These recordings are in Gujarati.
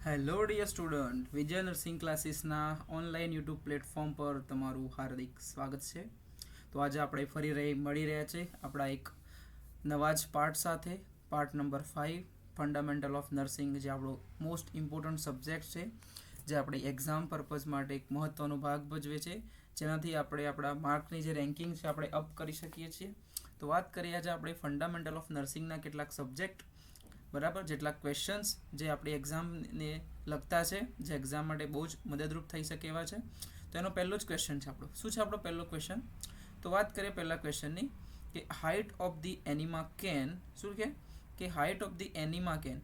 હેલો ડિયર સ્ટુડન્ટ, વિજય નર્સિંગ ક્લાસીસના ઓનલાઈન યુટ્યુબ પ્લેટફોર્મ પર તમારું હાર્દિક સ્વાગત છે. તો આજે આપણે ફરી મળી રહ્યા છે આપણા એક નવા જ પાર્ટ સાથે. Part number 5, fundamental of nursing, જે આપણો મોસ્ટ ઇમ્પોર્ટન્ટ સબ્જેક્ટ છે, જે આપણી એક્ઝામ પર્પઝ માટે એક મહત્ત્વનો ભાગ ભજવે છે, જેનાથી આપણે આપણા માર્કની જે રેન્કિંગ છે આપણે અપ કરી શકીએ છીએ. તો વાત કરીએ આજે આપણે ફંડામેન્ટલ ઓફ નર્સિંગના કેટલાક સબ્જેક્ટ, બરાબર, જેટલા ક્વેશ્ચન્સ જે આપણી એક્ઝામને લગતા છે, જે એક્ઝામ માટે બહુ જ મદદરૂપ થઈ શકે એવા છે. તો એનો પહેલો જ ક્વેશ્ચન છે આપણો. શું છે આપણો પહેલો ક્વેશ્ચન? તો વાત કરીએ પહેલા ક્વેશ્ચનની, કે height of the enema can, શું કે height of the enema can,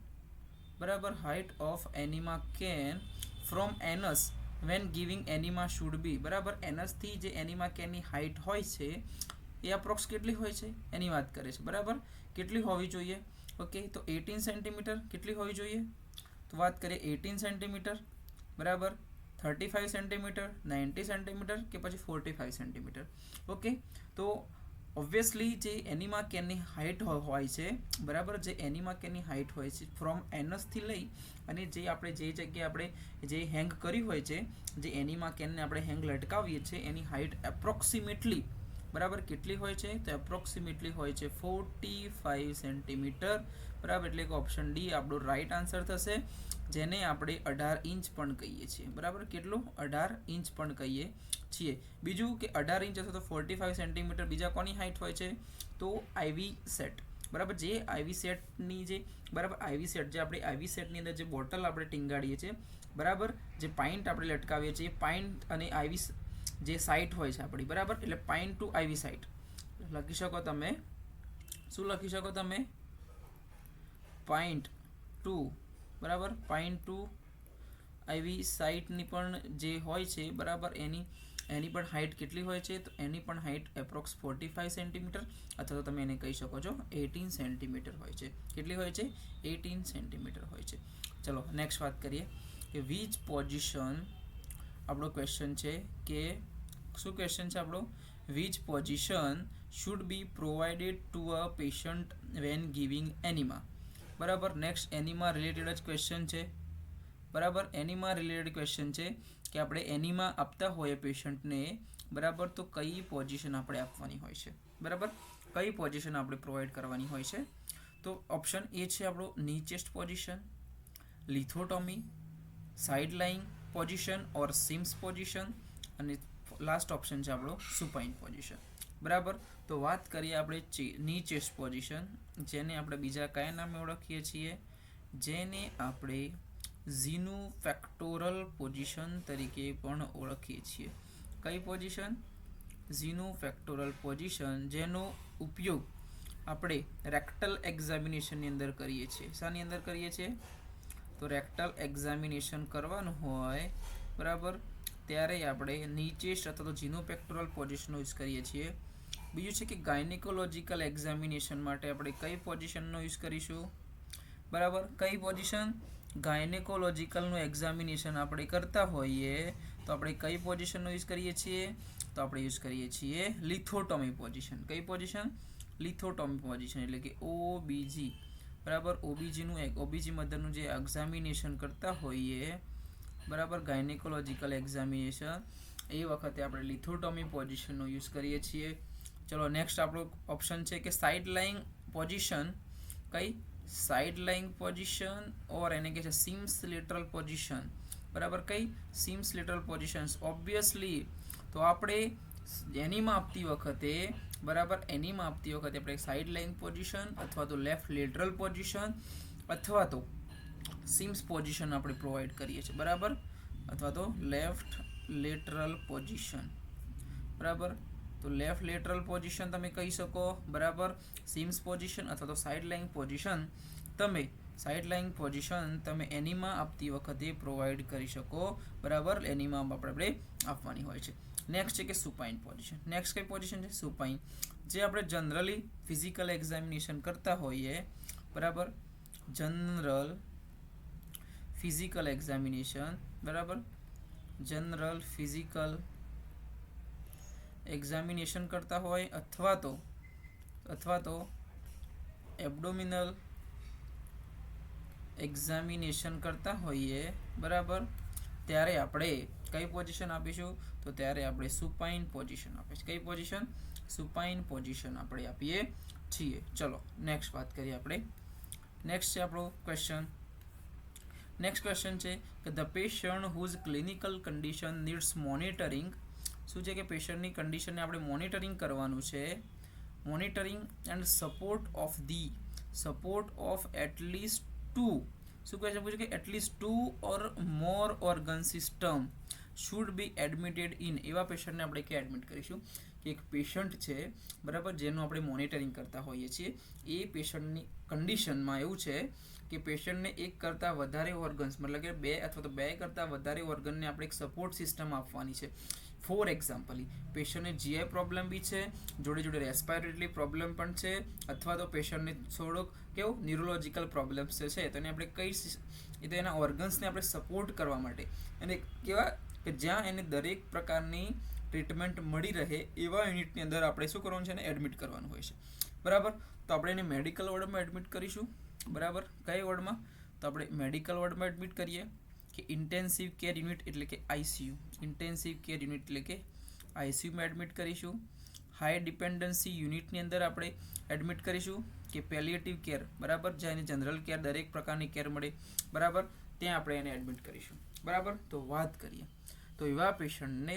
બરાબર, height of enema can from anus when giving enema should be, બરાબર, એનસથી જે એનિમા કેનની હાઇટ હોય છે એ અપ્રોક્સ કેટલી હોય છે એની વાત કરે છે, બરાબર. કેટલી હોવી જોઈએ? ઓકે, તો 18 સેન્ટીમીટર કેટલી હોવી જોઈએ? તો વાત કરીએ 18 સેન્ટીમીટર, બરાબર, 35 સેન્ટીમીટર, 90 સેન્ટીમીટર કે પછી 45 સેન્ટીમીટર. ઓકે, તો ઓબ્વિયસલી જે એનિમા કેનની હાઇટ હોય છે, બરાબર, જે એનિમા કેનની હાઇટ હોય છે ફ્રોમ એનસથી લઈ અને જે આપણે જે જગ્યાએ આપણે જે હેંગ કર્યું હોય છે, જે એનિમા કેનને આપણે હેંગ લટકાવીએ છીએ, એની હાઇટ એપ્રોક્સિમેટલી, બરાબર, કેટલી હોય છે? તો એપ્રોક્સિમેટલી હોય છે 45 સેન્ટીમીટર, બરાબર. એટલે કે ઓપ્શન ડી આપણો રાઈટ આન્સર થશે, જેને આપણે 18 ઇંચ પણ કહીએ છીએ, બરાબર. કેટલું? 18 ઇંચ પણ કહીએ છીએ. બીજું કે 18 ઇંચ અથવા તો 45 સેન્ટીમીટર બીજા કોની હાઇટ હોય છે? તો આઈવી સેટ, બરાબર, જે આઈવી સેટની જે, બરાબર, આઈવી સેટ, જે આપણે આઈવી સેટની અંદર જે બોટલ આપણે ટીંગાડીએ છીએ, બરાબર, જે પાઇન્ટ આપણે લટકાવીએ છીએ, પાઇન્ટ અને આઈવી જે સાઇટ હોય છે આપણી, બરાબર, એટલે પાઇન્ટ ટુ આઈવી સાઇટ લખી શકો તમે. શું લખી શકો તમે? પાઇન્ટ ટુ, બરાબર, પાઇન્ટ ટુ આઈવી સાઇટની પણ જે હોય છે, બરાબર, એની પણ હાઇટ કેટલી હોય છે? તો એની પણ હાઇટ એપ્રોક્સ 45 સેન્ટીમીટર, અથવા તો તમે એને કહી શકો છો 18 સેન્ટીમીટર હોય છે. કેટલી હોય છે? 18 સેન્ટીમીટર હોય છે. ચલો નેક્સ્ટ વાત કરીએ કે વિચ પોઝિશન, આપણો ક્વેશ્ચન છે કે શું ક્વેશ્ચન છે આપણો? Which position should be provided to a patient when giving enema, બરાબર. નેક્સ્ટ એનિમા રિલેટેડ જ ક્વેશ્ચન છે, બરાબર. એનિમા રિલેટેડ ક્વેશ્ચન છે કે આપણે એનિમા આપતા હોઈએ પેશન્ટને, બરાબર, તો કઈ પોઝિશન આપણે આપવાની હોય છે, બરાબર, કઈ પોઝિશન આપણે પ્રોવાઈડ કરવાની હોય છે? તો ઓપ્શન એ છે આપણો નીચેસ્ટ પોઝિશન, લિથોટોમી, સાઇડ લાઇંગ પોઝિશન ઓર સિમ્સ પોઝિશન, અને લાસ્ટ ઓપ્શન છે આપણો સુપાઇન પોઝિશન, બરાબર. તો વાત કરીએ આપણે નીચેસ્ટ પોઝિશન, જેને આપણે બીજા કયા નામે ઓળખીએ છીએ? જેને આપણે ઝીનુ ફેક્ટોરલ પોઝિશન તરીકે પણ ઓળખીએ છીએ. કઈ પોઝિશન? ઝીનુ ફેક્ટોરલ પોઝિશન, જેનો ઉપયોગ આપણે રેક્ટલ એક્ઝામિનેશનની અંદર કરીએ છીએ. શાની અંદર કરીએ છીએ? તો રેક્ટલ એક્ઝામિનેશન કરવાનું હોય, બરાબર, ત્યારે આપણે નીચેસ્ટ અથવા તો ઝીનુ ફેક્ટોરલ પોઝિશનનો યુઝ કરીએ છીએ. બીજું છે કે ગાયનેકોલોજીકલ એક્ઝામિનેશન માટે આપણે કઈ પોઝિશનનો યુઝ કરીશું? બરાબર, કઈ પોઝિશન? ગાયનેકોલોજીકલનું એક્ઝામિનેશન આપણે કરતા હોઈએ તો આપણે કઈ પોઝિશનનો યુઝ કરીએ છીએ? તો આપણે યુઝ કરીએ છીએ લિથોટોમી પોઝિશન. કઈ પોઝિશન? લિથોટોમી પોઝિશન, એટલે કે ઓબીજી, બરાબર. ઓબીજી મધરનું જે એક્ઝામિનેશન કરતા હોઈએ, બરાબર, ગાયનેકોલોજીકલ એક્ઝામિનેશન, એ વખતે આપણે લિથોટોમી પોઝિશનનો યુઝ કરીએ છીએ. ચલો નેક્સ્ટ આપણો ઓપ્શન છે કે સાઇડ લાઇંગ પોઝિશન. કઈ? સાઇડ લાઇંગ પોઝિશન, ઓર એને કહે છે સિમ્સ લેટરલ પોઝિશન, બરાબર. કઈ? Seems lateral positions. ઓબ્વિયસલી તો આપણે એનીમાં આપતી વખતે, બરાબર, એનીમાં આપતી વખતે આપણે સાઇડ લાઇંગ પોઝિશન અથવા તો લેફ્ટ લેટરલ પોઝિશન અથવા તો સિમ્સ પોઝિશન આપણે પ્રોવાઈડ કરીએ છીએ, બરાબર, અથવા તો લેફ્ટ લેટરલ પોઝિશન, બરાબર. તો લેફ્ટ લેટરલ પોઝિશન તમે કહી શકો, બરાબર, સિમ્સ પોઝિશન અથવા તો સાઇડ લાઇંગ પોઝિશન તમે એનીમાં આપતી વખતે પ્રોવાઈડ કરી શકો, બરાબર. એનીમાં આપણે આપવાની હોય છે. નેક્સ્ટ છે કે સુપાઇન પોઝિશન. નેક્સ્ટ કઈ પોઝિશન છે? સુપાઇન, જે આપણે જનરલી ફિઝિકલ એક્ઝામિનેશન કરતા હોઈએ, બરાબર, જનરલ ફિઝિકલ એક્ઝામિનેશન, બરાબર, જનરલ ફિઝિકલ એક્ઝામિનેશન કરતા હોય અથવા તો એબ્ડોમિનલ એક્ઝામિનેશન કરતા હોઈએ બરાબર ત્યારે આપણે કઈ પોઝિશન આપીશું? તો ત્યારે આપણે સુપાઇન પોઝિશન આપીશું. કઈ પોઝિશન? સુપાઇન પોઝિશન આપણે આપીએ છીએ. ચલો નેક્સ્ટ વાત કરીએ આપણે. નેક્સ્ટ છે આપણો ક્વેશ્ચન. નેક્સ્ટ ક્વેશ્ચન છે કે the patient whose clinical condition needs monitoring. શું છે કે પેશન્ટની કન્ડિશનને આપણે મોનિટરિંગ કરવાનું છે. Monitoring and support of at least 2. શું કહે છે? પૂછે કે at least 2 or more organ system should be admitted in. એવા પેશન્ટને આપણે ક્યાં એડમિટ કરીશું? કે એક પેશન્ટ છે બરાબર જેનું આપણે મોનિટરિંગ કરતા હોઈએ છીએ. એ પેશન્ટની કન્ડિશનમાં એવું છે કે પેશન્ટને એક કરતાં વધારે ઓર્ગન્સ મતલબ કે 2 અથવા તો 2 કરતાં વધારે ઓર્ગનને આપણે એક સપોર્ટ સિસ્ટમ આપવાની છે. ફોર એક્ઝામ્પલ, પેશન્ટને જીઆઈ પ્રોબ્લેમ બી છે, જોડે જોડે રેસ્પિરેટરી પ્રોબ્લેમ પણ છે, અથવા તો પેશન્ટને થોડોક કેવું ન્યુરોલોજિકલ પ્રોબ્લેમ્સ છે, તો એને આપણે કઈ તો એના ઓર્ગન્સને આપણે સપોર્ટ કરવા માટે અને કેવા કે જ્યાં એને દરેક પ્રકારની ટ્રીટમેન્ટ મળી રહે એવા યુનિટની અંદર આપણે શું કરવાનું છે? એને એડમિટ કરવાનું હોય છે. બરાબર. તો આપણે એને મેડિકલ વોર્ડમાં એડમિટ કરીશું. બરાબર. કઈ વોર્ડમાં? તો આપણે મેડિકલ વોર્ડમાં એડમિટ કરીએ કે ઇન્ટેન્સિવ કેર યુનિટ એટલે કે આઈસીયુ. ઇન્ટેન્સિવ કેર યુનિટ એટલે કે આઈસીયુમાં એડમિટ કરીશું. હાઈ ડિપેન્ડન્સી યુનિટની અંદર આપણે એડમિટ કરીશું કે પેલિએટિવ કેર બરાબર જ્યાં એને જનરલ કેર દરેક પ્રકારની કેર મળે બરાબર ત્યાં આપણે એને એડમિટ કરીશું. બરાબર. તો વાત કરીએ તો એવા પેશન્ટને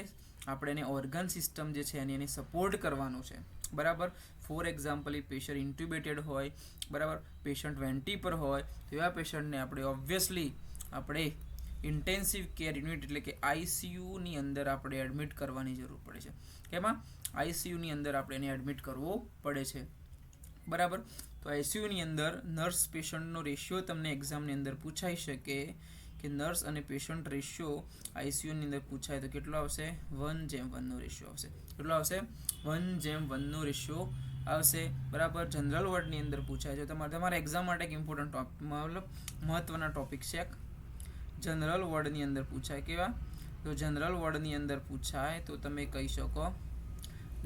આપણે એને ઓર્ગન સિસ્ટમ જે છે એને સપોર્ટ કરવાનો છે. બરાબર. ફોર એક્ઝામ્પલ, એ પેશન્ટ ઇન્ટ્યુબેટેડ હોય બરાબર, પેશન્ટ વેન્ટી પર હોય તો એવા પેશન્ટને આપણે ઓબ્વિયસલી આપણે ઇન્ટેન્સિવ કેર યુનિટ એટલે કે આઈસીયુની અંદર આપણે એડમિટ કરવાની જરૂર પડે છે. કેમાં? આઈસીયુની અંદર આપણે એને એડમિટ કરવો પડે છે. બરાબર. તો આઈસીયુની અંદર નર્સ પેશન્ટનો રેશિયો તમને એક્ઝામની અંદર પૂછાઈ શકે કે નર્સ અને પેશન્ટ રેશિયો આઈસીયુની અંદર પૂછાય તો કેટલો આવશે? 1:1 નો રેશિયો આવશે. કેટલો આવશે? 1:1 નો રેશિયો આવશે. બરાબર. જનરલ વોર્ડની અંદર પૂછાય છે. તમારા એક્ઝામ માટે એક ઇમ્પોર્ટન્ટ મતલબ મહત્વના ટોપિક છે. જનરલ વોર્ડની અંદર પૂછાય. કેવા? તો જનરલ વોર્ડની અંદર પૂછાય તો તમે કહી શકો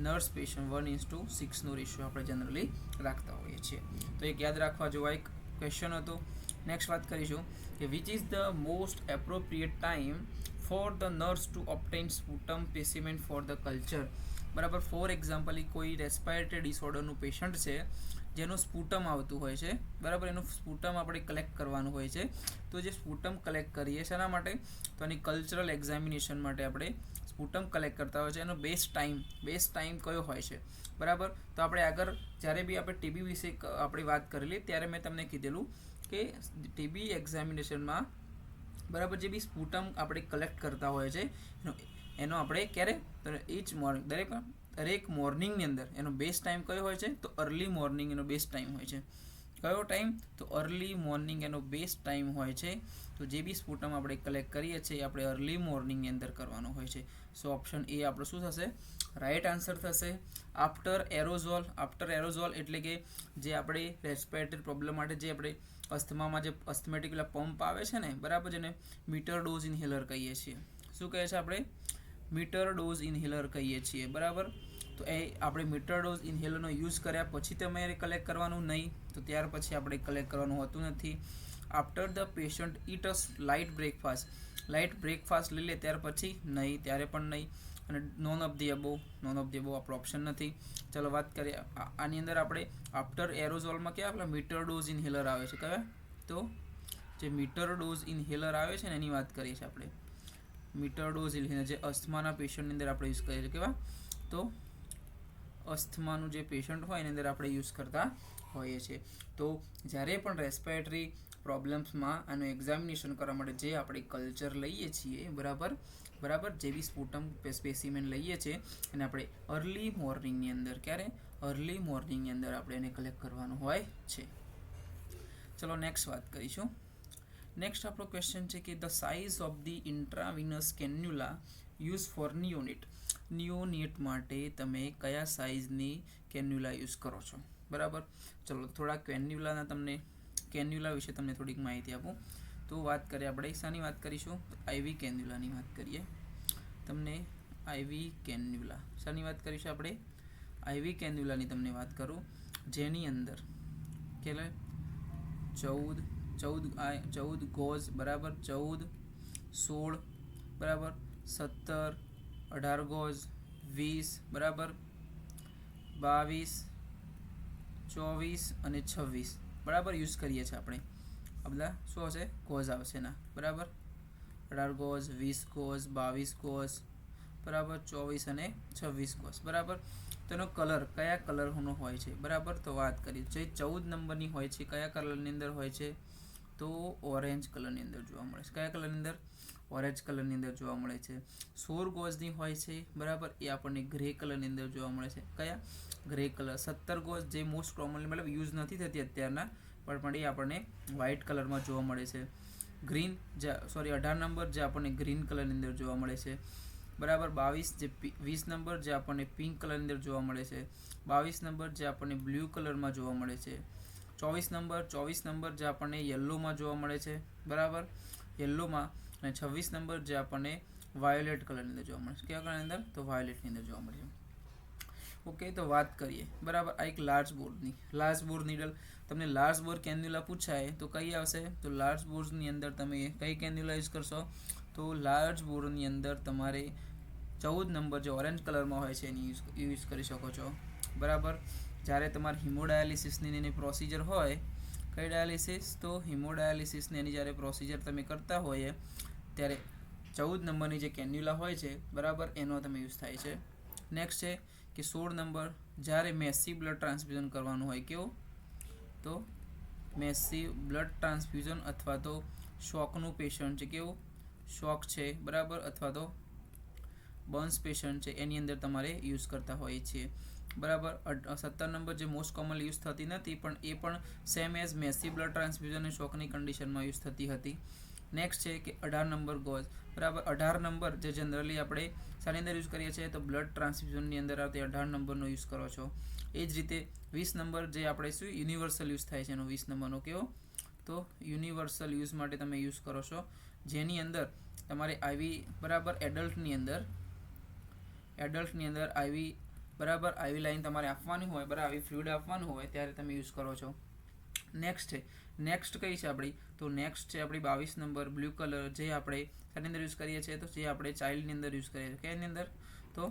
નર્સ પેશન્ટ 1:6 નો રેશિયો આપણે જનરલી રાખતા હોઈએ છીએ. તો એક યાદ રાખવા જેવો એક ક્વેશ્ચન હતો. નેક્સ્ટ વાત કરીશું કે which is the most appropriate time for the nurse to obtain sputum specimen for the culture. બરાબર. ફોર એક્ઝામ્પલ, કોઈ રેસ્પિરેટરી ડિસઓર્ડરનું પેશન્ટ છે જેનું સ્પુટમ આવતું હોય છે બરાબર. એનું સ્પુટમ આપણે કલેક્ટ કરવાનું હોય છે. તો જે સ્પુટમ કલેક્ટ કરીએ શેના માટે? તો એની કલ્ચરલ એક્ઝામિનેશન માટે આપણે સ્પુટમ કલેક્ટ કરતા હોય છે. એનો બેસ્ટ ટાઈમ કયો હોય છે? બરાબર. તો આપણે આગળ જ્યારે બી આપણે ટીબી વિશે આપણે વાત કરેલી ત્યારે મેં તમને કીધેલું કે ટીબી એક્ઝામિનેશનમાં બરાબર જે બી સ્પુટમ આપણે કલેક્ટ કરતા હોય છે એનો આપણે ક્યારે ઇચ મોર્નિંગ દરેક મોર્નિંગની અંદર એનો બેસ્ટ ટાઈમ કયો હોય છે? તો અર્લી મોર્નિંગ એનો બેસ્ટ ટાઈમ હોય છે. કયો ટાઈમ? તો અર્લી મોર્નિંગ એનો બેસ્ટ ટાઈમ હોય છે. તો જે બી સ્પુટમ આપણે કલેક્ટ કરીએ છીએ એ આપણે અર્લી મોર્નિંગની અંદર કરવાનો હોય છે. સો ઓપ્શન એ આપણો શું થશે? રાઈટ આન્સર થશે. આફ્ટર એરોઝોલ એટલે કે જે આપણે રેસ્પિરેટરી પ્રોબ્લેમ માટે જે આપણે અસ્થમામાં જે અસ્થમેટિક પંપ આવે છે ને બરાબર, જેને મીટર ડોઝ ઇન્હેલર કહીએ છીએ. શું કહે છે? આપણે મીટર ડોઝ ઇન્હેલર કહીએ છીએ. બરાબર. તો એ આપણે મીટર ડોઝ ઇન્હેલરનો યુઝ કર્યા પછી તમારે કલેક્ટ કરવાનું નહીં, તો ત્યાર પછી આપણે કલેક્ટ કરવાનું હોતું નથી. After the patient it a light breakfast લઈ લે ત્યાર પછી નહીં, ત્યારે પણ નહીં. અને નોન ઓફ ધી અબોવ આપણો ઓપ્શન નથી. ચલો વાત કરીએ આની અંદર આપણે આફ્ટર એરોઝોલમાં ક્યાં આપણા મીટર ડોઝ ઇન્હેલર આવે છે? કયા? તો જે મીટર ડોઝ ઇન્હેલર આવે છે ને એની વાત કરીએ છીએ આપણે. મીટર ડોઝ ઇન્હેલર જે અસ્થમાના પેશન્ટની અંદર આપણે યુઝ કરીએ છીએ. કેવા? તો અસ્થમાનું જે પેશન્ટ હોય એની અંદર આપણે યુઝ કરતા હોઈએ છીએ. તો જ્યારે પણ રેસ્પિરેટરી પ્રોબ્લેમ્સમાં આનું એક્ઝામિનેશન કરવા માટે જે આપણે કલ્ચર લઈએ છીએ બરાબર જે બી સ્પુટમ સ્પેસિમેન લઈએ છીએ એને આપણે અર્લી મોર્નિંગની અંદર આપણે એને કલેક્ટ કરવાનું હોય છે. ચલો નેક્સ્ટ વાત કરીશું. નેક્સ્ટ આપણો ક્વેશ્ચન છે કે the size of the intravenous cannula use for neonate માટે તમે કયા સાઇઝની કેન્યુલા યુઝ કરો છો? બરાબર. ચલો થોડા કેન્યુલા વિશે તમને થોડીક માહિતી આપું. તો વાત કરીએ આપણે શાની વાત કરીશું? આઈવી કેન્યુલાની વાત કરીએ. તમને આઈવી કેન્યુલા શાની વાત કરીશું આપણે? આઈવી કેન્યુલાની તમને વાત કરું જેની અંદર 14 14 ગોઝ બરાબર, 14, 16 બરાબર, 17, 18 ગોઝ, 20 બરાબર, 22, 24 અને 26 બરાબર યુઝ કરીએ છીએ આપણે. આ બધા શું હશે? ગોઝ આવશે એના બરાબર. 18 ગોઝ, 20 ગોઝ, 22 ગોઝ બરાબર, 24 અને 26 ગોઝ બરાબર. તેનો કલર કયા કલરનો હોય છે બરાબર? તો વાત કરીએ જે 14 નંબરની હોય છે કયા કલરની અંદર હોય છે? તો ઓરેન્જ કલરની અંદર જોવા મળે છે. કયા કલરની અંદર? ઓરેન્જ કલરની અંદર જોવા મળે છે. 16 ગોઝની હોય છે બરાબર, એ આપણને ગ્રે કલરની અંદર જોવા મળે છે. કયા? Grey colour. 17 ગોઝ જે મોસ્ટ કોમનલી મતલબ યુઝ નથી થતી અત્યારના, પણ એ આપણને વ્હાઇટ કલરમાં જોવા મળે છે. ગ્રીન 18 નંબર જે આપણને ગ્રીન કલરની અંદર જોવા મળે છે બરાબર. 20 નંબર જે આપણને પિંક કલરની અંદર જોવા મળે છે. 22 નંબર જે આપણને બ્લુ કલરમાં જોવા મળે છે. 24 નંબર જે આપણને યલોમાં જોવા મળે છે બરાબર, યલોમાં. અને 26 નંબર જે આપણને વાયોલેટ કલરની અંદર જોવા મળે છે. કયા કલરની અંદર? તો વાયોલેટની અંદર જોવા મળે છે. ઓકે, તો વાત કરીએ બરાબર આ એક લાર્જ બોર નીડલ. તમને લાર્જ બોર કેન્યુલા પૂછાય તો કઈ આવશે? તો લાર્જ બોરની અંદર તમે કઈ કેન્યુલા યુઝ કરશો? તો લાર્જ બોરની અંદર તમારે 14 નંબર જે ઓરેન્જ કલરમાં હોય છે એની યુઝ કરી શકો છો બરાબર. જ્યારે તમારે હિમોડાયાલિસિસની એની પ્રોસિજર હોય, કઈ ડાયાલિસિસ? તો હિમોડાયાલિસિસની એની જ્યારે પ્રોસિજર તમે કરતા હોય ત્યારે 14 નંબરની જે કેન્યુલા હોય છે બરાબર એનો તમે યુઝ થાય છે. નેક્સ્ટ છે કે 16 નંબર જ્યારે મેસિવ બ્લડ ટ્રાન્સફ્યુઝન કરવાનું હોય. કેવું? તો મેસિવ બ્લડ ટ્રાન્સફ્યુઝન અથવા તો શોકનું પેશન્ટ છે. કેવું? શોક છે બરાબર, અથવા તો બર્ન્સ પેશન્ટ છે એની અંદર તમારે યુઝ કરતા હોઈએ છીએ બરાબર. 17 નંબર જે મોસ્ટ કોમનલી યુઝ થતી નથી, પણ એ પણ same as massive blood transfusion અને શોકની કન્ડિશનમાં યુઝ થતી હતી. નેક્સ્ટ છે કે 18 નંબર ગોઝ બરાબર. 18 નંબર જે જનરલી આપણે શાની અંદર યુઝ કરીએ છીએ? તો બ્લડ ટ્રાન્સફ્યુઝનની અંદર આવતી 18 નંબરનો યુઝ કરો છો. એ જ રીતે 20 નંબર જે આપણે શું યુનિવર્સલ યુઝ થાય છે એનો 20 નંબરનો કેવો? તો યુનિવર્સલ યુઝ માટે તમે યુઝ કરો છો, જેની અંદર તમારે આઈવી બરાબર એડલ્ટની અંદર આઈવી બરાબર આઈવી લાઈન તમારે આપવાની હોય બરાબર, આવી ફ્લુઇડ આપવાનું હોય ત્યારે તમે યુઝ કરો છો. નેક્સ્ટ કઈ છે આપણી? તો નેક્સ્ટ છે આપણી 22 નંબર બ્લુ કલર, જે આપણે શાની અંદર યુઝ કરીએ છીએ? તો જે આપણે ચાઇલ્ડની અંદર યુઝ કરીએ છીએ. કેની અંદર? તો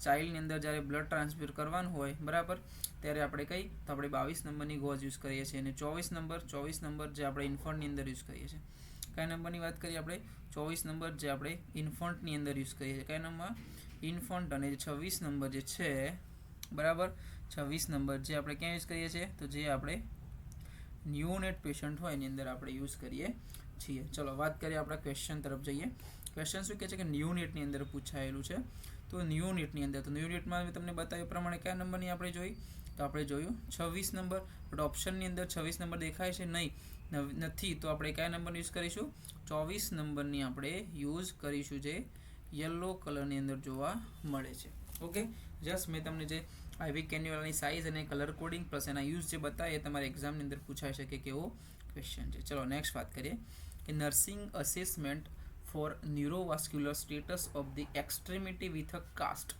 ચાઇલ્ડની અંદર જ્યારે બ્લડ ટ્રાન્સફર કરવાનું હોય બરાબર ત્યારે આપણે કઈ? તો આપણે 22 નંબરની ગોઝ યુઝ કરીએ છીએ. અને 24 નંબર જે આપણે ઇન્ફન્ટની અંદર યુઝ કરીએ છીએ. કયા નંબરની વાત કરીએ આપણે? 24 નંબર જે આપણે ઇન્ફન્ટની અંદર યુઝ કરીએ છીએ. કયા નંબર? ઇન્ફન્ટ. અને 26 નંબર જે છે બરાબર, 26 નંબર જે આપણે ક્યાં યુઝ કરીએ છીએ? તો જે આપણે ન્યુનેટ પેશન્ટ હોય એની અંદર આપણે યુઝ કરીએ છીએ. ચલો વાત કરીએ આપણા ક્વેશ્ચન તરફ જઈએ. ક્વેશ્ચન શું કહે છે કે ન્યુનેટની અંદર પૂછાયેલું છે. તો ન્યુનેટની અંદર મેં તમને બતાવ્યા પ્રમાણે કયા નંબરની આપણે જોઈ? તો આપણે જોયું 26 નંબર, બટ ઓપ્શનની અંદર 26 નંબર દેખાય છે નથી, તો આપણે કયા નંબરનો યુઝ કરીશું? 24 નંબરની આપણે યુઝ કરીશું, જે યલો કલરની અંદર જોવા મળે છે. ઓકે, જસ્ટ મેં તમને જે આઈવી કેન્યુલાની સાઇઝ અને કલર કોડિંગ પ્લસ એના યુઝ જે બતાવે તમારે એક્ઝામની અંદર પૂછાઈ શકે કેવો ક્વેશ્ચન છે. ચલો નેક્સ્ટ વાત કરીએ કે nursing assessment for neurovascular status of the extremity with a cast.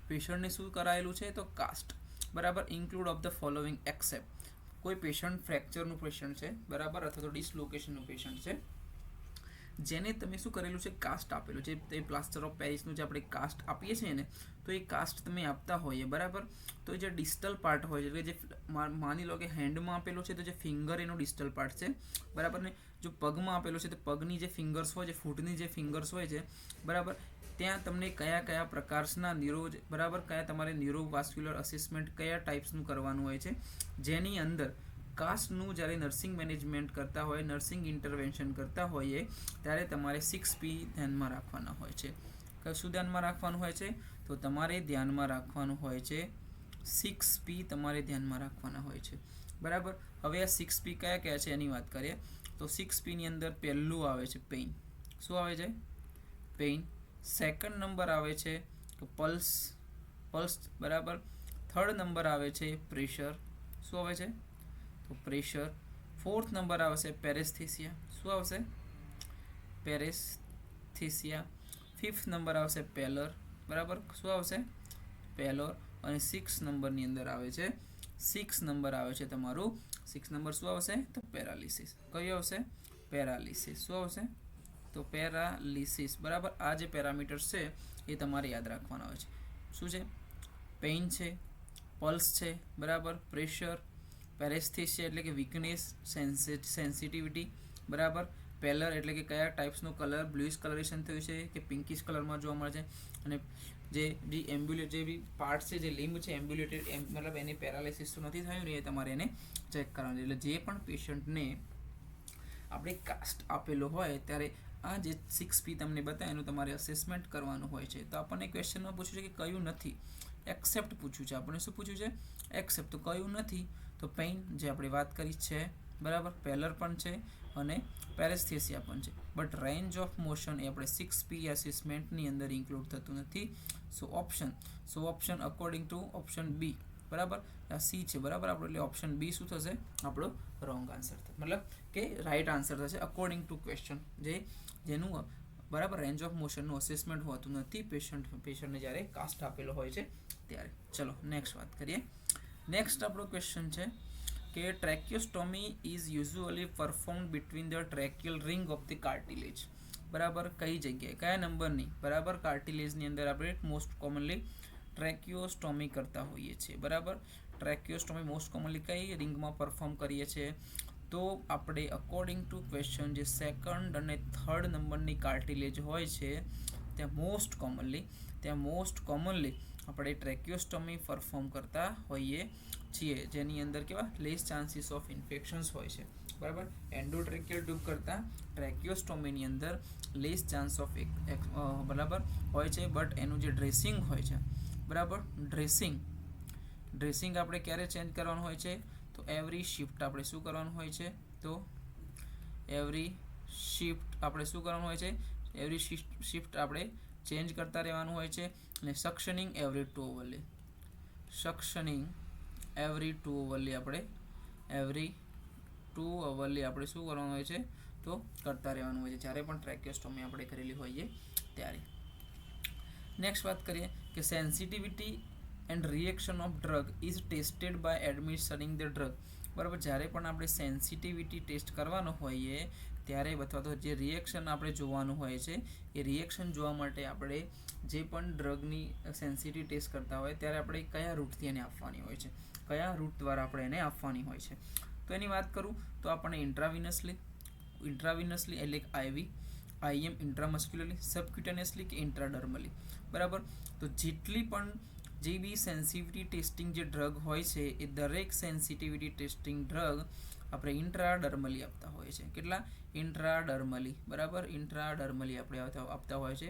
પેશન્ટને શું કરાયેલું છે? તો કાસ્ટ બરાબર. Include of the following except. કોઈ પેશન્ટ ફ્રેક્ચરનું પેશન્ટ છે બરાબર, અથવા તો ડિસલોકેશનનું પેશન્ટ છે, જેને તમે શું કરેલું છે? કાસ્ટ આપેલું છે. તે પ્લાસ્ટર ઓફ પેરિસનું જે આપણે કાસ્ટ આપીએ છીએ ને, તો એ કાસ્ટ તમે આપતા હોઈએ બરાબર. તો જે ડિસ્ટલ પાર્ટ હોય છે, જે માની લો કે હેન્ડમાં આપેલો છે તો જે ફિંગર એનો ડિસ્ટલ પાર્ટ છે બરાબર. ને જો પગમાં આપેલો છે તો પગની જે ફિંગર્સ હોય છે, ફૂટની જે ફિંગર્સ હોય છે બરાબર, ત્યાં તમને કયા પ્રકારના બરાબર કયા તમારે ન્યુરોવાસ્ક્યુલર અસેસમેન્ટ કયા ટાઈપ્સનું કરવાનું હોય છે, જેની અંદર કાસ્ટનું જ્યારે નર્સિંગ મેનેજમેન્ટ કરતા હોય, નર્સિંગ ઇન્ટરવેન્શન કરતા હોઈએ ત્યારે તમારે 6P ધ્યાનમાં રાખવાના હોય છે. શું ધ્યાનમાં રાખવાનું હોય છે? તો તમારે ધ્યાનમાં રાખવાનું હોય છે 6P તમારે ધ્યાનમાં રાખવાના હોય છે બરાબર. હવે આ 6P કયા છે એની વાત કરીએ તો 6Pની અંદર પહેલું આવે છે પેઇન. શું આવે છે? પેઇન. સેકન્ડ નંબર આવે છે પલ્સ બરાબર. થર્ડ નંબર આવે છે પ્રેશર. શું આવે છે? તો પ્રેશર. ફોર્થ નંબર આવશે પેરેસ્થેસિયા. શું આવશે? પેરેસ્થેસિયા. ફિફ્થ નંબર આવશે પેલર બરાબર. શું આવશે? પેલોર. અને 6 નંબરની અંદર આવે છે 6 નંબર આવે છે તમારું 6 નંબર શું આવશે તો પેરાલિસિસ. કયું આવશે પેરાલિસિસ. શું આવશે તો પેરાલિસિસ. બરાબર. આ જે પેરામીટર્સ છે એ તમારે યાદ રાખવાના હોય છે. શું છે પેઇન છે, પલ્સ છે, બરાબર, પ્રેશર, પેરેસ્થેસિયા એટલે કે વીકનેસ, સેન્સિટિવિટી, બરાબર, પેલર એટલે કે કયા ટાઈપ્સનો કલર બ્લુઇશ કલરેશન થયું છે કે પિંકિશ કલરમાં જોવા મળે છે, અને જે એમ્બ્યુલેટ જે બી પાર્ટ છે જે લિમ્બ છે એમ્બ્યુલેટેડ મતલબ એની પેરાલિસિસ તો નથી થયું ને એ તમારે એને ચેક કરવાનું. એટલે જે પણ પેશન્ટને આપણે કાસ્ટ આપેલો હોય ત્યારે આ જે 6P તમને બતાવે એનું તમારે અસેસમેન્ટ કરવાનું હોય છે. તો આપણને ક્વેશ્ચનમાં પૂછ્યું છે કે કયું નથી, એક્સેપ્ટ પૂછ્યું છે. આપણને શું પૂછ્યું છે એક્સેપ્ટ. તો કયું નથી તો પેઇન જે આપણે વાત કરી છે, બરાબર, પેલર પણ છે અને પેરેસ્થેસિયા પણ છે. બટ રેન્જ ઓફ મોશન એ આપણે 6P અસેસમેન્ટની અંદર ઇન્ક્લુડ થતું નથી. So option according to option B, બરાબર, આ સી છે, બરાબર, આપણો એટલે ઓપ્શન બી શું થશે આપણો રોંગ આન્સર થશે, મતલબ કે રાઈટ આન્સર થશે અકોર્ડિંગ ટુ ક્વેશ્ચન. જેનું બરાબર રેન્જ ઓફ મોશનનું અસેસમેન્ટ હોતું નથી પેશન્ટને જ્યારે કાસ્ટ આપેલો હોય છે ત્યારે. ચલો નેક્સ્ટ વાત કરીએ. નેક્સ્ટ આપણો ક્વેશ્ચન છે કે tracheostomy is usually performed between the tracheal ring of the cartilage. બરાબર, કઈ જગ્યાએ કયા નંબરની, બરાબર, કાર્ટિલેજની અંદર આપણે મોસ્ટ કોમનલી ટ્રેક્યોસ્ટોમી કરતા હોઈએ છીએ. બરાબર, ટ્રેક્યોસ્ટોમી મોસ્ટ કોમનલી કઈ રિંગમાં પરફોર્મ કરીએ છીએ તો આપણે અકોર્ડિંગ ટુ ક્વેશ્ચન જે સેકન્ડ અને થર્ડ નંબરની કાર્ટિલેજ હોય છે ત્યાં મોસ્ટ કોમનલી આપણે ટ્રેક્યોસ્ટોમી પરફોર્મ કરતા હોઈએ છીએ, જેની અંદર કેવા લેસ ચાન્સીસ ઓફ ઇન્ફેક્શન્સ હોય છે. બરાબર, એન્ડોટ્રેક્યુલર ટ્યુબ કરતાં ટ્રેક્યોસ્ટોમીની અંદર લેસ ચાન્સ ઓફ બરાબર હોય છે. બટ એનું જે ડ્રેસિંગ હોય છે, બરાબર, ડ્રેસિંગ આપણે ક્યારે ચેન્જ કરવાનું હોય છે તો એવરી શિફ્ટ આપણે શું કરવાનું હોય છે તો એવરી શિફ્ટ આપણે શું કરવાનું હોય છે એવરી શિફ્ટ આપણે ચેન્જ કરતા રહેવાનું હોય છે. અને સક્શનિંગ એવરી 2 અવરલી આપણે એવરી 2 અવરલી આપણે શું કરવાનું હોય છે તો કરતા રહેવાનું હોય છે જ્યારે પણ ટ્રેક્યોસ્ટોમી આપણે કરેલી હોઈએ ત્યારે. નેક્સ્ટ વાત કરીએ કે sensitivity and reaction of drug is tested by administering the drug. બરાબર, જ્યારે પણ આપણે સેન્સિટિવિટી ટેસ્ટ કરવાનો હોઈએ ત્યારે અથવા તો જે રિએક્શન આપણે જોવાનું હોય છે એ રિએક્શન જોવા માટે આપણે જે પણ ડ્રગની સેન્સિટિવિટી ટેસ્ટ કરતા હોય ત્યારે આપણે કયા રૂટથી એને આપવાની હોય છે, કયા રૂટ દ્વારા આપણે એને આપવાની હોય છે. તો એની વાત કરું તો આપણને ઇન્ટ્રાવિનસલી એટલે કે આઈવી, આઈએમ ઇન્ટ્રામસ્ક્યુલરલી, સબક્યુટેનિયસલી કે ઇન્ટ્રાડર્મલી. બરાબર, તો જેટલી પણ જે બી સેન્સિટિવિટી ટેસ્ટિંગ જે ડ્રગ હોય છે એ દરેક સેન્સિટિવિટી ટેસ્ટિંગ ડ્રગ આપણે ઇન્ટ્રાડર્મલી આપતા હોય છે. કેટલા ઇન્ટ્રાડર્મલી, બરાબર, ઇન્ટ્રાડર્મલી આપણે આપતા હોય છે.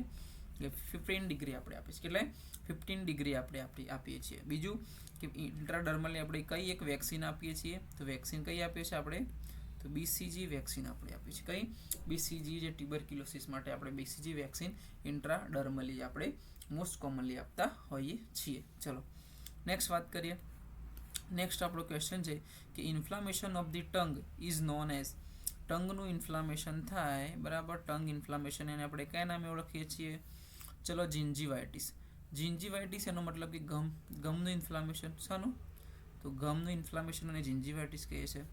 15 ડિગ્રી આપણે આપીએ છીએ, કેટલા 15 ડિગ્રી આપણે આપીએ છીએ. બીજું કે ઇન્ટ્રાડર્મલી આપણે કઈ એક વેક્સિન આપીએ છીએ તો વેક્સિન કઈ આપીએ છીએ આપણે તો બીસીજી વેક્સિન આપણે આપીએ છીએ. કઈ બીસીજી જે ટ્યુબરક્યુલોસિસ માટે આપણે બીસીજી વેક્સિન ઇન્ટ્રાડર્મલી આપણે મોસ્ટ કોમનલી આપતા હોઈએ છીએ. ચલો નેક્સ્ટ વાત કરીએ. નેક્સ્ટ આપણો ક્વેશ્ચન છે કે inflammation of the tongue is known as. ટંગનું ઇન્ફ્લામેશન થાય, બરાબર, ટંગ ઇન્ફ્લામેશન એને આપણે કયા નામે ઓળખીએ છીએ ચલો જિન્જીવાઇટિસ એનો મતલબ કે ગમનું ઇન્ફ્લામેશન. શાનું તો ગમનું ઇન્ફ્લામેશન અને જિન્જીવાઇટિસ કહીએ છીએ.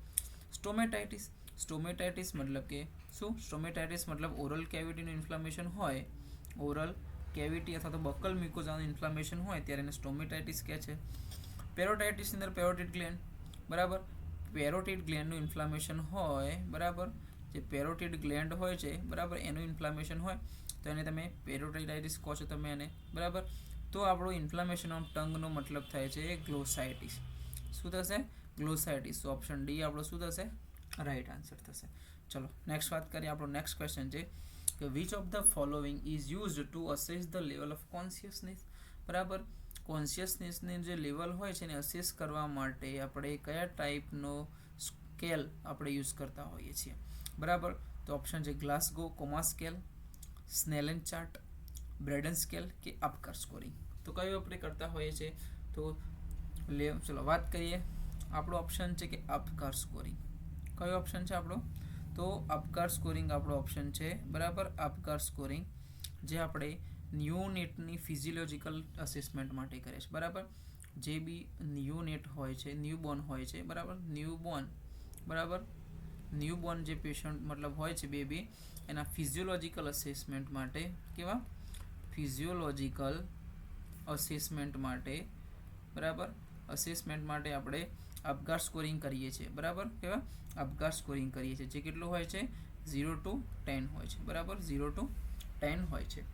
સ્ટોમેટાઇટિસ મતલબ કે શું સ્ટોમેટાઇટિસ મતલબ ઓરલ કેવિટીનું ઇન્ફ્લામેશન હોય, ઓરલ કેવિટી અથવા તો બકલ મ્યુકોઝાનું ઇન્ફ્લામેશન હોય ત્યારે એને સ્ટોમેટાઇટિસ કહે છે. પેરોટાઇટિસની અંદર પેરોટિડ ગ્લેન્ડ, બરાબર, પેરોટિડ ગ્લેન્ડનું ઇન્ફ્લામેશન હોય, બરાબર, જે પેરોટિડ ગ્લેન્ડ હોય છે, બરાબર, એનું ઇન્ફ્લામેશન હોય તો એને તમે પેરોટાઇટિસ કહો છો તમે એને, બરાબર. તો આપણું ઇન્ફ્લામેશન ઓફ ટંગનો મતલબ થાય છે ગ્લોસાઇટિસ. શું થશે ગ્લોસાઇટિસ. તો ઓપ્શન ડી આપણો શું થશે રાઈટ આન્સર થશે. ચલો નેક્સ્ટ વાત કરીએ. આપણો નેક્સ્ટ ક્વેશ્ચન છે કે which of the following is used to assess the level of consciousness. બરાબર, કોન્શિયસનેસની જે લેવલ હોય છે એને અસેસ કરવા માટે આપણે કયા ટાઈપનો સ્કેલ આપણે યુઝ કરતા હોઈએ છીએ. બરાબર, તો ઓપ્શન છે ગ્લાસગો કોમા સ્કેલ, સ્નેલન ચાર્ટ, બ્રેડન સ્કેલ કે આપકાર સ્કોરિંગ. તો કયું આપણે કરતા હોઈએ છીએ તો ચલો વાત કરીએ. આપણો ઓપ્શન છે કે આપકાર સ્કોરિંગ. કયો ઓપ્શન છે આપણો તો આપકાર સ્કોરિંગ આપણો ઓપ્શન છે, બરાબર. આપકાર સ્કોરિંગ જે આપણે ન્યૂ નીટની ફિઝિયોલોજિકલ અસેસમેન્ટ માટે કરે છે, બરાબર. જે બી ન્યુનેટ હોય છે, ન્યૂબોર્ન હોય છે, બરાબર, ન્યૂબોર્ન, બરાબર, ન્યૂબોર્ન જે પેશન્ટ મતલબ હોય છે બેબી, એના ફિઝિયોલોજિકલ અસેસમેન્ટ માટે, કેવા ફિઝિયોલોજિકલ અસેસમેન્ટ માટે, બરાબર, અસેસમેન્ટ માટે આપણે અપગાર સ્કોરિંગ કરીએ છીએ, બરાબર, કેવા અપગાર સ્કોરિંગ કરીએ છીએ, જે કેટલું હોય છે 0 to 10 હોય છે, બરાબર, 0 to 10 હોય છે.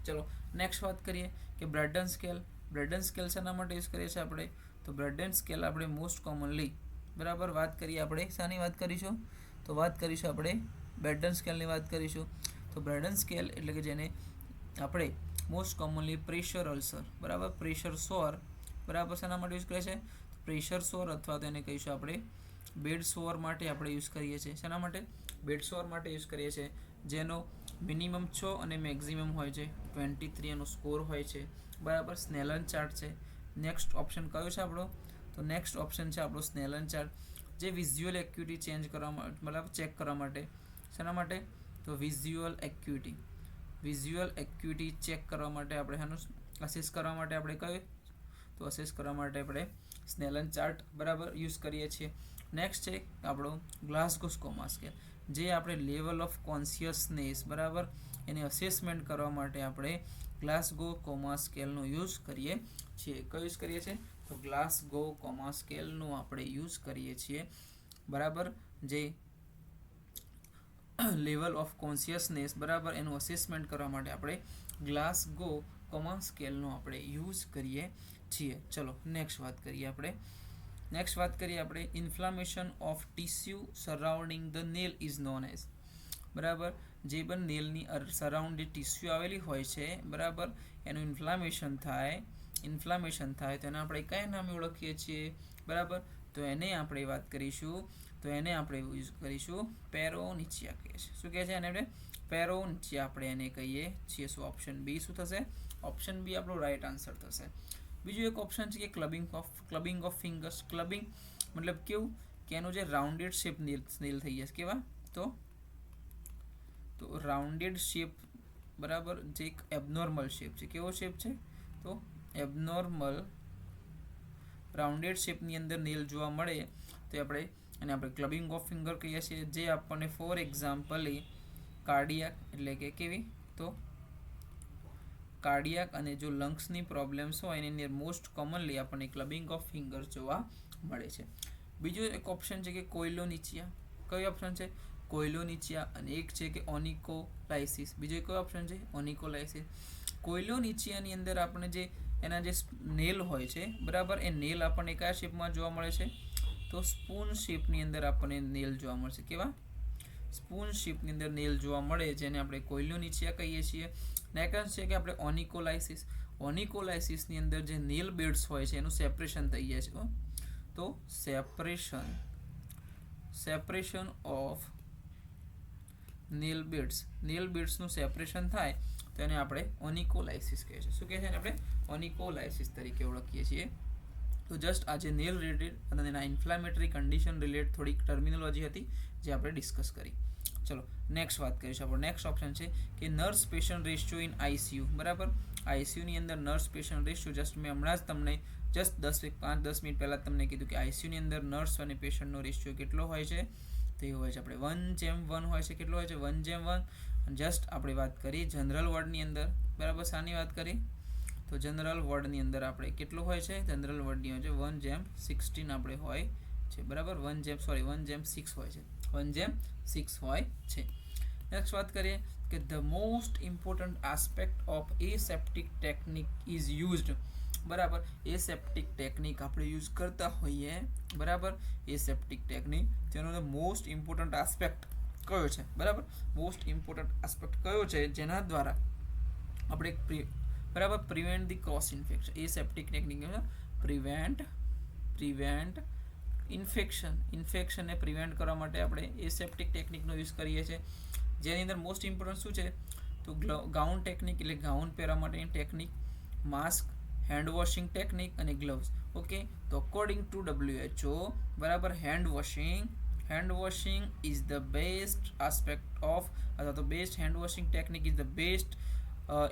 ચલો નેક્સ્ટ વાત કરીએ કે બ્રેડન સ્કેલ. બ્રેડન સ્કેલ શાના માટે યુઝ કરીએ છીએ આપણે? તો બ્રેડન સ્કેલ આપણે મોસ્ટ કોમનલી, બરાબર, વાત કરીએ આપણે શાની વાત કરીશું? તો વાત કરીશું આપણે બ્રેડન સ્કેલની વાત કરીશું. તો બ્રેડન સ્કેલ એટલે કે જેને આપણે મોસ્ટ કોમનલી પ્રેશર અલ્સર, બરાબર, પ્રેશર સોર, બરાબર, શાના માટે યુઝ કરીએ છીએ? પ્રેશર સોર અથવા તો એને કહીશું આપણે બેડ સોર માટે આપણે યુઝ કરીએ છીએ. શાના માટે? બેડ સોર માટે યુઝ કરીએ છીએ, જેનો મિનિમમ 6 અને મેક્સિમમ હોય છે 23 એનો સ્કોર હોય છે, બરાબર. સ્નેલન ચાર્ટ છે. નેક્સ્ટ ઓપ્શન કયો છે આપણો? તો નેક્સ્ટ ઓપ્શન છે આપણો સ્નેલન ચાર્ટ, જે વિઝ્યુઅલ એક્યુટી ચેન્જ કરવા માટે, મતલબ ચેક કરવા માટે. શાના માટે? તો વિઝ્યુઅલ એક્યુટી, વિઝ્યુઅલ એક્યુટી ચેક કરવા માટે આપણે શાનું અસેસ કરવા માટે આપણે કયો? તો અસેસ કરવા માટે આપણે સ્નેલન ચાર્ટ, બરાબર, યુઝ કરીએ છીએ. નેક્સ્ટ છે આપણો ગ્લાસગો સ્કોમા સ્કેલ, જે આપણે લેવલ ઓફ કોન્શિયસનેસ, બરાબર, એને અસેસમેન્ટ કરવા માટે આપણે ગ્લાસગો કોમા સ્કેલનો યુઝ કરીએ છીએ. કયો યુઝ કરીએ છીએ? તો ગ્લાસગો કોમા સ્કેલનો આપણે યુઝ કરીએ છીએ, બરાબર, જે લેવલ ઓફ કોન્શિયસનેસ, બરાબર, એનું અસેસમેન્ટ કરવા માટે આપણે ગ્લાસગો કોમા સ્કેલનો આપણે યુઝ કરીએ છીએ. ચલો નેક્સ્ટ વાત કરીએ આપણે inflammation of tissue surrounding the nail is known as, બરાબર, જે પણ નેલની સરાઉન્ડિંગ ટીસ્યુ આવેલી હોય છે, બરાબર, એનું ઇન્ફ્લામેશન થાય તો એને આપણે કયા નામે ઓળખીએ છીએ? બરાબર, તો એને આપણે વાત કરીશું, તો એને આપણે યુઝ કરીશું પેરોનિચિયા કહીએ છીએ. શું કહે છે એને? આપણે પેરોનિચિયા આપણે એને કહીએ છીએ. શું ઓપ્શન બી શું થશે? ઓપ્શન બી આપણો રાઈટ આન્સર થશે. બીજું એક ઓપ્શન છે કે ક્લબિંગ ઓફ ફિંગર્સ. ક્લબિંગ મતલબ કેવું કે એનું જે રાઉન્ડેડ શેપ નેલ થઈ જશે. કેવા? તો રાઉન્ડેડ શેપ, બરાબર, જે એક એબનોર્મલ શેપ છે. કેવો શેપ છે? તો એબનોર્મલ રાઉન્ડેડ શેપની અંદર નેલ જોવા મળે તો આપણે ક્લબિંગ ઓફ ફિંગર કહીએ છીએ. જે આપણને ફોર એક્ઝામ્પલ કાર્ડિયાક એટલે કે કેવી? તો કાર્ડિયાક અને જો લંગ્સની પ્રોબ્લેમ્સ હોય એની અંદર મોસ્ટ કોમનલી આપણને ક્લબિંગ ઓફ ફિંગર જોવા મળે છે. બીજો એક ઓપ્શન છે કે કોઇલોનિચિયા. કયો ઓપ્શન છે? કોઇલોનિચિયા. અને એક છે કે ઓનિકોલાઇસિસ. બીજો કયો ઓપ્શન છે? ઓનિકોલાઇસિસ. કોઇલોનિચિયાની અંદર આપણે જે એના જે નેલ હોય છે, બરાબર, એ નેલ આપણને કયા શેપમાં જોવા મળે છે? તો સ્પૂન શેપની અંદર આપણને નેલ જોવા મળશે. કેવા? સ્પૂન શેપની અંદર નેલ જોવા મળે, જેને આપણે કોઇલોનિચિયા કહીએ છીએ. નેક્સ્ટ છે કે આપણે ઓનિકોલાઇસિસ. ઓનિકોલાઇસિસની અંદર જે નેલ બેડ્સ હોય છે એનું સેપરેશન થઈ જાય છે. તો સેપરેશન ઓફ નેલ બેડ્સનું સેપરેશન થાય તો એને આપણે ઓનિકોલાઇસિસ કહીએ છીએ. શું કહે છે? આપણે ઓનિકોલાઇસિસ તરીકે ઓળખીએ છીએ. તો જસ્ટ આજે નેલ રિલેટેડ અને એના ઇન્ફ્લામેટરી કન્ડિશન રિલેટેડ થોડીક ટર્મિનોલોજી હતી જે આપણે ડિસ્કસ કરી. ચલો નેક્સ્ટ વાત કરીશું. આપણો નેક્સ્ટ ઓપ્શન છે કે nurse patient ratio in ICU. બરાબર, આઈસીયુની અંદર નર્સ પેશન્ટ રેશિયો, જસ્ટ મેં હમણાં જ તમને 5-10 મિનિટ પહેલાં તમને કીધું કે આઈસીયુની અંદર નર્સ અને પેશન્ટનો રેશિયો કેટલો હોય છે? તો એ હોય છે આપણે 1:1 હોય છે. કેટલો હોય છે? 1:1. જસ્ટ આપણે વાત કરી જનરલ વોર્ડની અંદર, બરાબર, શાની વાત કરી? તો જનરલ વોર્ડની અંદર આપણે કેટલું હોય છે? જનરલ વોર્ડની હોય છે 1:16 આપણે હોય છે, બરાબર, 1:6 હોય છે. 1:6 હોય છે. નેક્સ્ટ વાત કરીએ કે the most important aspect of aseptic technique is used. બરાબર, એસેપ્ટિક ટેકનિક આપણે યુઝ કરતા હોઈએ, બરાબર, એસેપ્ટિક ટેકનિક, તેનો મોસ્ટ ઇમ્પોર્ટન્ટ આસ્પેક્ટ કયો છે? બરાબર, મોસ્ટ ઇમ્પોર્ટન્ટ આસ્પેક્ટ કયો છે જેના દ્વારા આપણે બરાબર prevent the cross infection. Aseptic technique prevent ઇન્ફેક્શનને પ્રિવેન્ટ કરવા માટે આપણે એસેપ્ટિક ટેકનિકનો યુઝ કરીએ છીએ. જેની અંદર મોસ્ટ ઇમ્પોર્ટન્ટ શું છે? તો ગાઉન ટેકનિક એટલે ગાઉન પહેરવા માટેની technique, mask, hand washing technique અને ગ્લવ્સ. ઓકે, તો અકોર્ડિંગ ટુ WHO, બરાબર, hand washing is the best aspect of, અથવા તો best hand washing technique is the best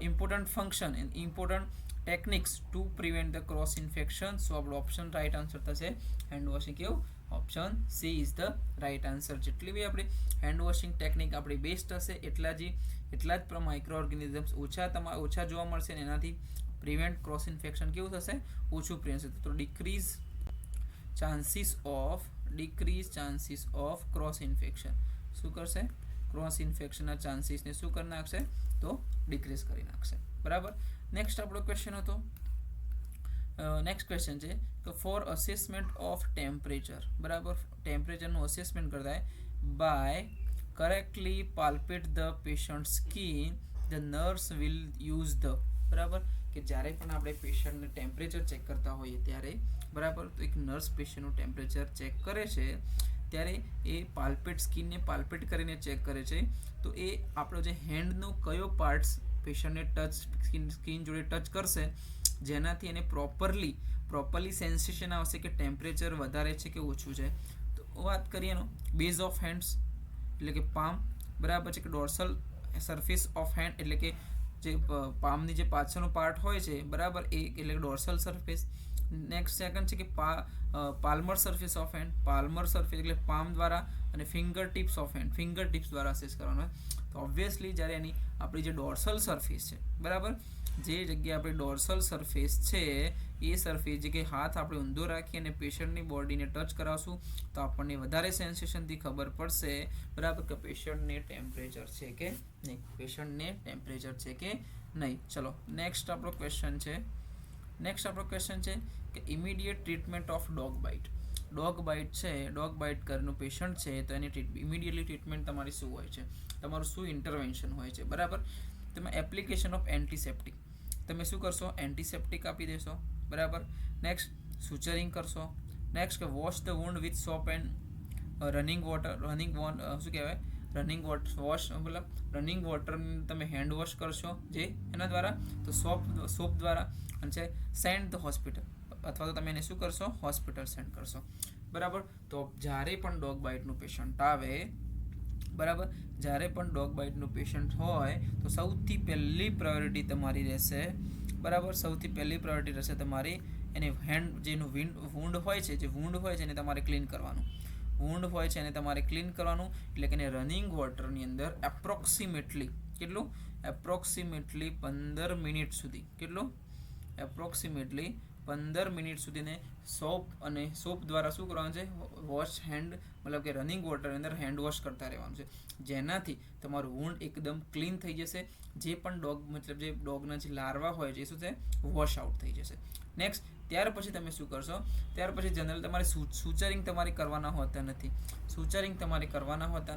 important function and important techniques to prevent the cross infection. So આપણો ઓપ્શન રાઈટ આન્સર થશે હેન્ડ વોશિંગ. કેવું? Option C is the right answer. જેટલી બી આપણી હેન્ડ વોશિંગ ટેકનિક આપણી બેસ્ટ હશે એટલા જ માઇક્રો ઓર્ગેનિઝમ્સ ઓછા જોવા મળશે અને એનાથી પ્રિવેન્ટ ક્રોસ ઇન્ફેક્શન કેવું થશે? ઓછું પ્રિવેન્ટ થશે. તો decrease chances of cross infection શું કરશે? ક્રોસ ઇન્ફેક્શનના ચાન્સીસને શું કરી નાખશે? તો ડિક્રીઝ કરી નાખશે. બરાબર. નેક્સ્ટ આપણો ક્વેશ્ચન હતો. નેક્સ્ટ ક્વેશ્ચન છે કે ફોર અસેસમેન્ટ ઓફ ટેમ્પરેચર. બરાબર. ટેમ્પરેચરનું અસેસમેન્ટ કરતા by correctly palpate the patient skin the nurse will use the. બરાબર. કે જ્યારે પણ આપણે પેશન્ટને ટેમ્પરેચર ચેક કરતા હોઈએ ત્યારે, બરાબર, તો એક નર્સ પેશન્ટનું ટેમ્પરેચર ચેક કરે છે ત્યારે એ સ્કીનને પાલ્પેટ કરીને ચેક કરે છે. તો એ આપણો જે હેન્ડનો કયો પાર્ટ્સ પેશન્ટને સ્કીન જોડે ટચ કરશે જેનાથી એને પ્રોપરલી સેન્સેશન આવશે કે ટેમ્પરેચર વધારે છે કે ઓછું છે. તો વાત કરીએ એનો બેઝ ઓફ હેન્ડ્સ એટલે કે પામ. બરાબર છે. કે ડોર્સલ સરફેસ ઓફ હેન્ડ એટલે કે જે પામની જે પાછળનો પાર્ટ હોય છે, બરાબર, એ એટલે ડોર્સલ સરફેસ. નેક્સ્ટ સેકન્ડ છે કે Palmer surface of hand. Palmer surface એટલે પામ દ્વારા અને finger tips of hand finger tips દ્વારા અસેસ કરવાનો હોય. તો ઓબ્વિયસલી જ્યારે એની આપણી જે ડોર્સલ સરફેસ છે, બરાબર, જે જગ્યાએ આપણી ડોર્સલ સરફેસ છે એ સરફેસ જગ્યાએ હાથ આપણે ઊંધો રાખી અને પેશન્ટની બોડીને ટચ કરાવશું તો આપણને વધારે સેન્સેશનથી ખબર પડશે, બરાબર, કે પેશન્ટને ટેમ્પરેચર છે કે નહીં. ચલો નેક્સ્ટ આપણો ક્વેશ્ચન છે કે immediate treatment of dog bite. Dog bite કરનું પેશન્ટ છે તો એની ઇમિડિયેટલી ટ્રીટમેન્ટ તમારી શું હોય છે? તમારું શું ઇન્ટરવેન્શન હોય છે? બરાબર. તમે એપ્લિકેશન ઓફ એન્ટીસેપ્ટિક. તમે શું કરશો? એન્ટીસેપ્ટિક આપી દેશો. બરાબર. નેક્સ્ટ સુચરિંગ કરશો. નેક્સ્ટ કે wash the wound with soap and running water. શું કહેવાય? રનિંગ વોટર તમે હેન્ડ વોશ કરશો જે એના દ્વારા, તો સોપ દ્વારા. અને છે સેન્ડ ધ હોસ્પિટલ, અથવા તો તમે એને શું કરશો? હોસ્પિટલ સેન્ડ કરશો. બરાબર. તો જ્યારે પણ ડોગ બાઇટનું પેશન્ટ આવે, બરાબર, જ્યારે પણ ડોગ બાઇટનું પેશન્ટ હોય તો સૌથી પહેલી પ્રાયોરિટી તમારી રહેશે, બરાબર, તમારી એને હેન્ડ જેનું વૂન્ડ હોય છે એને તમારે ક્લીન કરવાનું. એટલે કે એને રનિંગ વોટરની અંદર એપ્રોક્સિમેટલી 15 મિનિટ સુધી 15 મિનિટ સુધીને સોપ દ્વારા શું કરવાનું છે? વોશ હેન્ડ, મતલબ કે રનિંગ વોટરની અંદર હેન્ડ વોશ કરતા રહેવાનું છે, જેનાથી તમારું વૂન્ડ એકદમ ક્લીન થઈ જશે. જે પણ ડોગના જે લાર્વા હોય છે એ શું છે? વોશ આઉટ થઈ જશે. નેક્સ્ટ, ત્યાર પછી તમે શું કરશો? ત્યાર પછી જનરલ તમારે સુચરિંગ તમારે કરવાના હોતા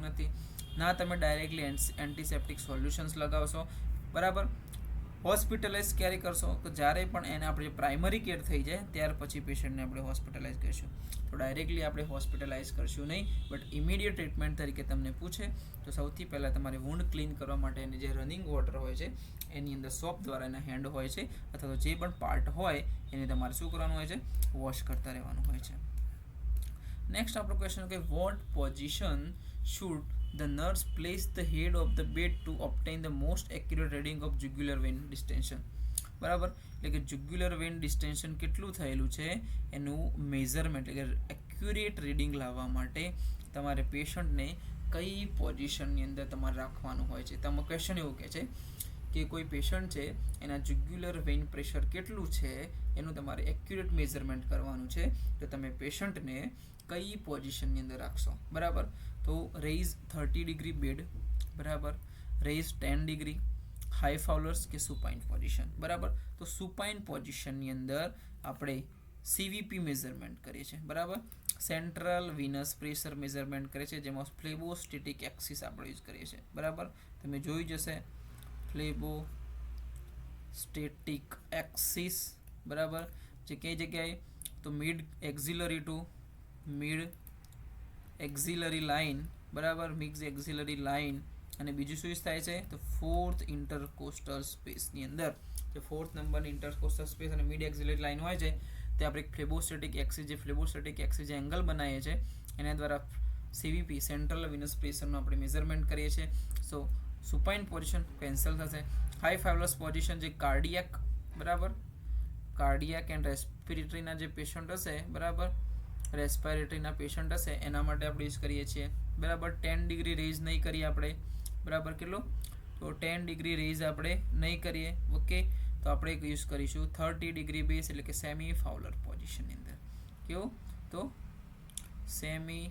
નથી. ના તમે ડાયરેક્ટલી એન્ટીસેપ્ટિક સોલ્યુશન્સ લગાવશો. બરાબર. હોસ્પિટલાઇઝ ક્યારે કરશો? તો જ્યારે પણ એને આપણે પ્રાઇમરી કેર થઈ જાય ત્યાર પછી પેશન્ટને આપણે હોસ્પિટલાઇઝ કરીશું. તો ડાયરેક્ટલી આપણે હોસ્પિટલાઇઝ કરશું નહીં, બટ ઇમિડિયેટ ટ્રીટમેન્ટ તરીકે તમને પૂછે તો સૌથી પહેલાં તમારે વૂન્ડ ક્લીન કરવા માટે એની જે રનિંગ વોટર હોય છે એની અંદર સોપ દ્વારા એના હેન્ડ હોય છે અથવા તો જે પણ પાર્ટ હોય એને તમારે શું કરવાનું હોય છે? વોશ કરતા રહેવાનું હોય છે. નેક્સ્ટ આપણો ક્વેશ્ચન કે what position should the nurse place the head of the bed to obtain the most accurate reading of jugular vein distension. બરાબર. એટલે કે જુગ્યુલર વેન ડિસ્ટેન્શન કેટલું થયેલું છે એનું મેઝરમેન્ટ એટલે કે એક્યુરેટ રીડિંગ લાવવા માટે તમારે પેશન્ટને કઈ પોઝિશનની અંદર તમારે રાખવાનું હોય છે. તમારો ક્વેશ્ચન એવું કહે છે કે કોઈ પેશન્ટ છે એના જુગ્યુલર વેન પ્રેશર કેટલું છે એનું તમારે એક્યુરેટ મેઝરમેન્ટ કરવાનું છે. તો તમે પેશન્ટને કઈ પોઝિશનની અંદર રાખશો? બરાબર. તો રેઇઝ 30 ડિગ્રી બેડ, બરાબર, રેઇઝ 10 ડિગ્રી, હાઈ ફાઉલર્સ કે સુપાઇન પોઝિશન. બરાબર. તો સુપાઇન પોઝિશનની અંદર આપણે CVP મેઝરમેન્ટ કરીએ છીએ. બરાબર. સેન્ટ્રલ વિનસ પ્રેશર મેઝરમેન્ટ કરીએ છીએ, જેમાં ફ્લેબોસ્ટેટિક એક્સિસ આપણે યુઝ કરીએ છીએ. બરાબર. તમે જોઈ જશે ફ્લેબોસ્ટેટિક એક્સિસ, બરાબર, જે કઈ જગ્યાએ? તો મિડ એક્ઝિલરી લાઇન, બરાબર, મિક્સ એક્ઝિલરી લાઇન, અને બીજું શું થાય છે? તો ફોર્થ ઇન્ટરકોસ્ટલ સ્પેસની અંદર જે 4th નંબરની ઇન્ટરકોસ્ટલ સ્પેસ અને મિડ એક્ઝિલરી લાઇન હોય છે તે આપણે ફ્લેબોસ્ટેટિક એક્સિસ જે એંગલ બનાવીએ છીએ એના દ્વારા CVP સેન્ટ્રલ વિનસ પ્રેશરનું આપણે મેઝરમેન્ટ કરીએ છીએ. સુપાઇન પોઝિશન કેન્સલ થશે. હાઈ ફાઇવલસ પોઝિશન જે કાર્ડિયાક, બરાબર, કાર્ડિયાક એન્ડ રેસ્પિરેટરીના જે પેશન્ટ હશે, બરાબર, રેસ્પિરેટરીના પેશન્ટ હશે એના માટે આપણે યુઝ કરીએ છીએ, બરાબર. 10 ડિગ્રી રેઝ નહીં કરીએ આપણે, બરાબર. કેટલો? તો 10 ડિગ્રી રેઝ આપણે નહીં કરીએ, ઓકે. તો આપણે યુઝ કરીશું 30 ડિગ્રી બેઝ, એટલે કે સેમી ફાઉલર પોઝિશનની અંદર. કેવું? તો સેમી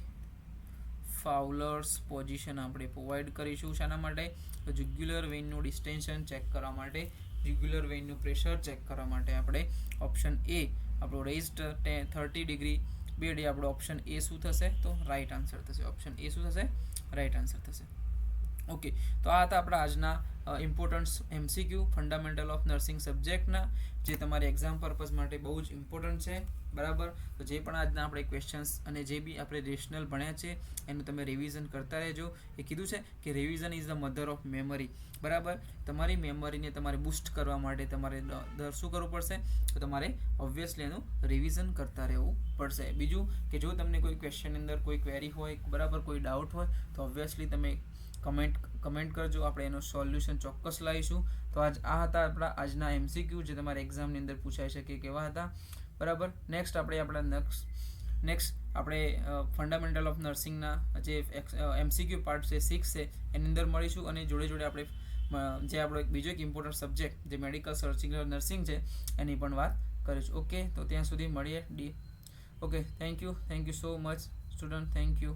ફાઉલર્સ પોઝિશન આપણે પ્રોવાઈડ કરીશું. શાના માટે? તો જ્યુગ્યુલર વેઇનનું ડિસ્ટેન્શન ચેક કરવા માટે, જ્યુગ્યુલર વેઇનનું પ્રેશર ચેક કરવા માટે આપણે ઓપ્શન એ આપણો રેઝડ 30 ડિગ્રી બેડ એ આપણો ઓપ્શન એ શું થશે? તો રાઈટ આન્સર થશે. ઓપ્શન એ શું થશે? રાઈટ આન્સર થશે. ઓકે, તો આ હતા આપણા આજના important MCQ fundamental of nursing સબ્જેક્ટના, જે તમારી એક્ઝામ પર્પઝ માટે બહુ જ ઇમ્પોર્ટન્ટ છે, બરાબર. તો જે પણ આજના આપણે ક્વેશ્ચન્સ અને જે બી આપણે રેશનલ ભણ્યા છે એનું તમે રિવિઝન કરતા રહેજો. એ કીધું છે કે revision is the mother of memory, બરાબર. તમારી મેમરીને તમારે બૂસ્ટ કરવા માટે તમારે શું કરવું પડશે? તો તમારે ઓબ્વિયસલી એનું રિવિઝન કરતા રહેવું પડશે. બીજું કે જો તમને કોઈ ક્વેશ્ચનની અંદર કોઈ ક્વેરી હોય, બરાબર, કોઈ ડાઉટ હોય, તો ઓબ્વિયસલી તમે કમેન્ટ કરજો, આપણે એનું સોલ્યુશન ચોક્કસ લાવીશું. તો આ હતા આપણા આજના MCQ, જે તમારે એક્ઝામની અંદર પૂછાઈ શકે કેવા હતા, બરાબર. નેક્સ્ટ આપણે ફંડામેન્ટલ ઓફ નર્સિંગના જે MCQ પાર્ટ છે 6 છે એની અંદર મળીશું, અને જોડે જોડે આપણે જે આપણો બીજો એક ઇમ્પોર્ટન્ટ સબ્જેક્ટ જે મેડિકલ સર્જિકલ નર્સિંગ છે એની પણ વાત કરીશું. ઓકે, તો ત્યાં સુધી મળીએ. Okay, thank you so much student, thank you.